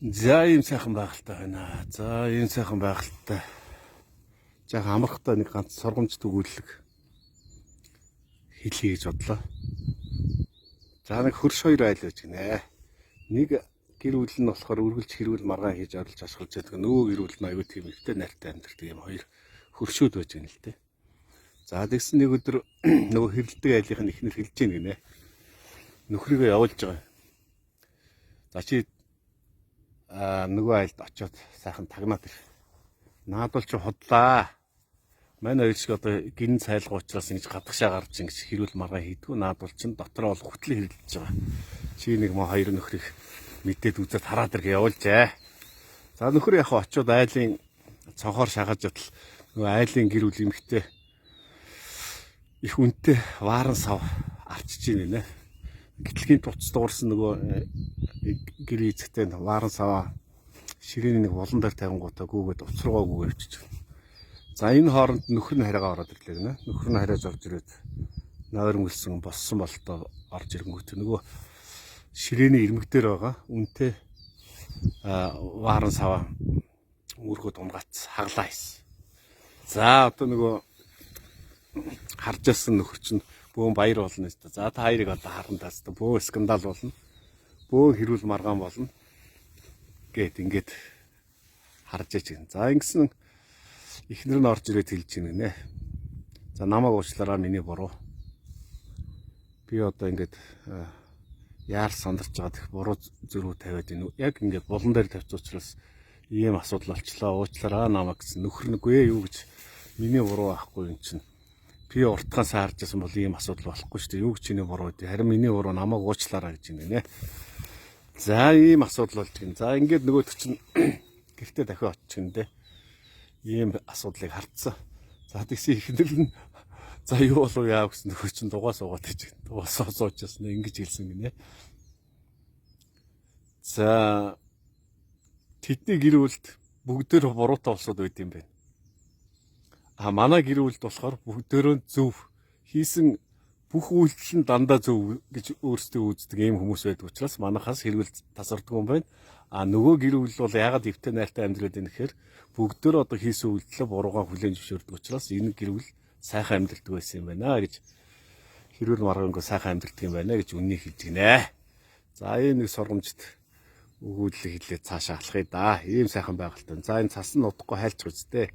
За ийм сайхан байгальтай байна. За ийм сайхан байгальтай. Яг амархтай нэг ганц сургамж төгөөлөг хэлье гэж бодлоо. За нэг хөрш хоёр айл байж гинэ. Нэг гэр бүл нь болохоор үргэлж хэрүүл маргаан хийж оруулж ашиглаж байдаг. Нөгөө гэр бүл нь аюу тийм ихтэй нартай амьдардаг юм хоёр хөршүүд байж гэнэ л дээ. За тэгсэн нэг өдөр нөгөө хэрэлдэг айлынх нь ихнэр хэлж гин гинэ. Нөхрийгөө явуулж байгаа. За чи нөгөө айлд очиод сайхан тагнаад ир. Наад бол чи хотлаа. Манай хоёр шиг одоо гин цайлга учраас ингэж гадагшаа гарч ингэж хэрүүл маргаан хийдгүү. Наад бол чин дотроо бол хөтлөн хэрэлдэж байгаа. Чи нэг мо хоёр нөхрийг мэдээд үзээд хараад иргэ явуулжээ. За нөхөр яг очиод айлын цонхоор шахаж ятал нөгөө айлын гэр бүл эмхтэй их үнэтэй вааран сав авчиж ийн нэ. Гэтлэгийн туц дуурсан нөгөө гэр эзэгтэй вааран саваа ширээний нэг болон дээр тавингуудаа гүүгээд уцруугаа гүүгээ авчиж. За энэ хооронд нөхөр нь хараагаа ороод ирлээ гэнэ. Нөхөр нь харааж орж ирээд нойрмөлсөн боссон болтоо орж ирэнгүүт нөгөө ширээний ирмэг дээр байгаа үнэтэй вааран саваа мөргөд унгац хаглаа хийсэн. За одоо нөгөө харж ясан нөхөр чинь бөөн баяр болно шүү дээ. За та хоёрыг одоо харантаас та бөөн скандал болно. Бөөн хэрүүл маргаан болно. Гэт ингээд харж яж гин. За ингэсэн ихнэр нь орж ирээд хэлж гин нэ. За намайг уучлаарай миний буруу. Би одоо ингээд яар сандарч байгаа тех буруу зөрүү тавиад ийн. Яг ингээд булан дээр тавьц учраас ийм асуудал болчлоо. Уучлаарай намайг гэсэн. Нөхөр нэгүй юу гэж миний буруу ахгүй юм чинь. Би уртгаас харж байсан бол ийм асуудал болохгүй шүү дээ. Юу гэж чиний буруу дээ. Харин миний буруу намайг уучлаарай гэж юм нэ. За ийм асуудал болж гин. За ингээд нөгөөд чинь гэртээ дахиад очих юм дээ. Ийм асуудлыг хардсан. За тэгсэн ихнэр нь за юу болов яа гэсэн нөхөр чинь дугаа суугаад гэж. Дугаа сууж ясна ингэж хэлсэн гинэ. За тэдний гэр бүлд бүгдээр буруутай болсод байд юм байна. Манай гэр бүлд болохоор бүгдөө зөв хийсэн бүх үйлдэл нь дандаа зөв гэж өөрсдөө үздэг ийм хүмүүс байдаг учраас манайхаас хэрүүл тасарддаг юм байна. Нөгөө гэр бүл бол ягаад эвтэй найртай амьдраад байна гэхээр бүгдөө одоо хийсэн үйлдэлээ буруугаар хүлээн зөвшөөрдөг учраас энэ гэр бүл сайхан амьдралдаг байсан юм байна гэж хэрүүл маргаангүй сайхан амьдралдаг юм байна гэж үннийг хэлж гинэ. За энэ нэг сургамжт өгүүлэл хэлээ цаашаа алхая да. Ийм сайхан байгальтай. За энэ цас нь удахгүй хайлчих үстэй.